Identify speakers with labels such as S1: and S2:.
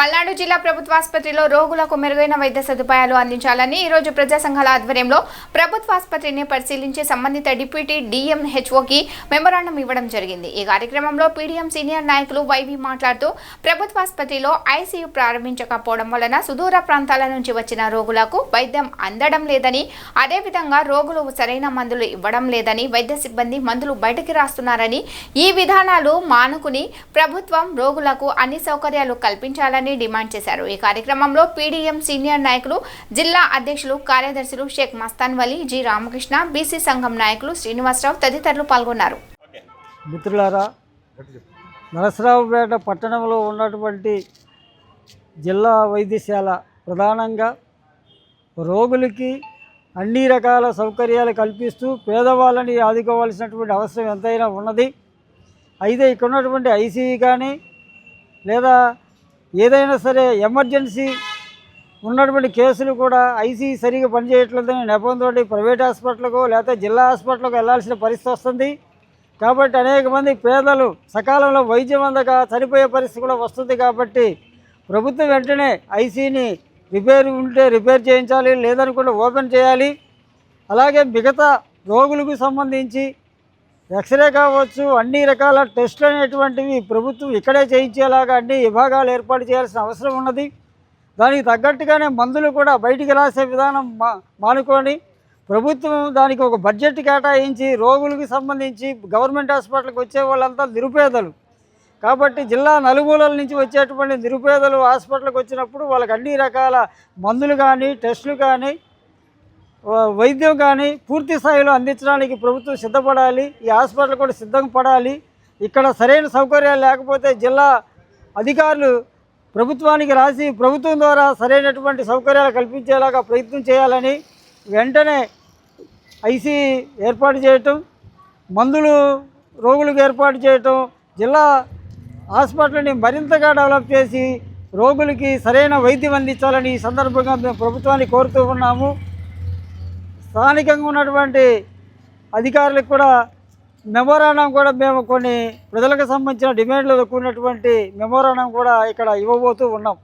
S1: పల్నాడు జిల్లా ప్రభుత్వ ఆసుపత్రిలో రోగులకు మెరుగైన వైద్య సదుపాయాలు అందించాలని ఈ రోజు ప్రజా సంఘాల ఆధ్వర్యంలో ప్రభుత్వ ఆసుపత్రిని పరిశీలించి సంబంధిత డిప్యూటీ డిఎంహెచ్ఓకి మెమోరాండం ఇవ్వడం జరిగింది। ఈ కార్యక్రమంలో పీడీఎం సీనియర్ నాయకులు వైవి మాట్లాడుతూ ప్రభుత్వ ఆసుపత్రిలో ఐసీయూ ప్రారంభించకపోవడం వలన సుదూర ప్రాంతాల నుంచి వచ్చిన రోగులకు వైద్యం అందడం లేదని, అదేవిధంగా రోగులు సరైన మందులు ఇవ్వడం లేదని, వైద్య సిబ్బంది మందులు బయటికి రాస్తున్నారని, ఈ విధానాలు మానుకుని ప్రభుత్వం రోగులకు అన్ని సౌకర్యాలు కల్పించాలని డిమాండ్ చేశారు। ఈ కార్యక్రమంలో పీడీఎం సీనియర్ నాయకులు, జిల్లా అధ్యక్షులు, కార్యదర్శులు షేక్ మస్తాన్ వలి, జి రామకృష్ణ, బీసీ సంఘం నాయకులు శ్రీనివాసరావు తదితరులు పాల్గొన్నారు।
S2: మిత్రులారా, నరసరావుపేట పట్టణంలో ఉన్నటువంటి జిల్లా వైద్యశాల ప్రధానంగా రోగులకి అన్ని రకాల సౌకర్యాలు కల్పిస్తూ పేదవాళ్ళని ఆదుకోవాల్సినటువంటి అవసరం ఎంతైనా ఉన్నది। అయితే ఇక్కడ ఉన్నటువంటి ఐసీయూ కానీ లేదా ఏదైనా సరే ఎమర్జెన్సీ ఉన్నటువంటి కేసులు కూడా ఐసీయూ సరిగా పనిచేయట్లేదని నెపంతో ప్రైవేట్ హాస్పిటల్కో లేకపోతే జిల్లా హాస్పిటల్కి వెళ్ళాల్సిన పరిస్థితి వస్తుంది। కాబట్టి అనేక మంది పేదలు సకాలంలో వైద్యం అందక చనిపోయే పరిస్థితి కూడా వస్తుంది। కాబట్టి ప్రభుత్వం వెంటనే ఐసీయూని రిపేర్ ఉంటే రిపేర్ చేయించాలి, లేదనుకుంటే ఓపెన్ చేయాలి। అలాగే మిగతా రోగులకు సంబంధించి ఎక్స్రే కావచ్చు, అన్ని రకాల టెస్టులు అనేటువంటివి ప్రభుత్వం ఇక్కడే చేయించేలాగా అన్ని విభాగాలు ఏర్పాటు చేయాల్సిన అవసరం ఉన్నది। దానికి తగ్గట్టుగానే మందులు కూడా బయటికి రాసే విధానం మానుకొని ప్రభుత్వం దానికి ఒక బడ్జెట్ కేటాయించి రోగులకు సంబంధించి గవర్నమెంట్ హాస్పిటల్కి వచ్చే వాళ్ళంతా నిరుపేదలు కాబట్టి జిల్లా నలుమూలల నుంచి వచ్చేటువంటి నిరుపేదలు హాస్పిటల్కి వచ్చినప్పుడు వాళ్ళకి అన్ని రకాల మందులు కానీ టెస్టులు కానీ వైద్యం కానీ పూర్తి స్థాయిలో అందించడానికి ప్రభుత్వం సిద్ధపడాలి। ఈ హాస్పిటల్ కూడా సిద్ధం పడాలి। ఇక్కడ సరైన సౌకర్యాలు లేకపోతే జిల్లా అధికారులు ప్రభుత్వానికి రాసి ప్రభుత్వం ద్వారా సరైనటువంటి సౌకర్యాలు కల్పించేలాగా ప్రయత్నం చేయాలని, వెంటనే ఐసీయూ ఏర్పాటు చేయటం, మందులు రోగులకు ఏర్పాటు చేయటం, జిల్లా హాస్పిటల్ని మరింతగా డెవలప్ చేసి రోగులకి సరైన వైద్యం అందించాలని ఈ సందర్భంగా మేము ప్రభుత్వాన్ని కోరుతూ ఉన్నాము। స్థానికంగా ఉన్నటువంటి అధికారులకు కూడా మెమోరాండం కూడా మేము కొన్ని ప్రజలకు సంబంధించిన డిమాండ్లు కూడినటువంటి మెమోరాండం కూడా ఇక్కడ ఇవ్వబోతూ ఉన్నాం।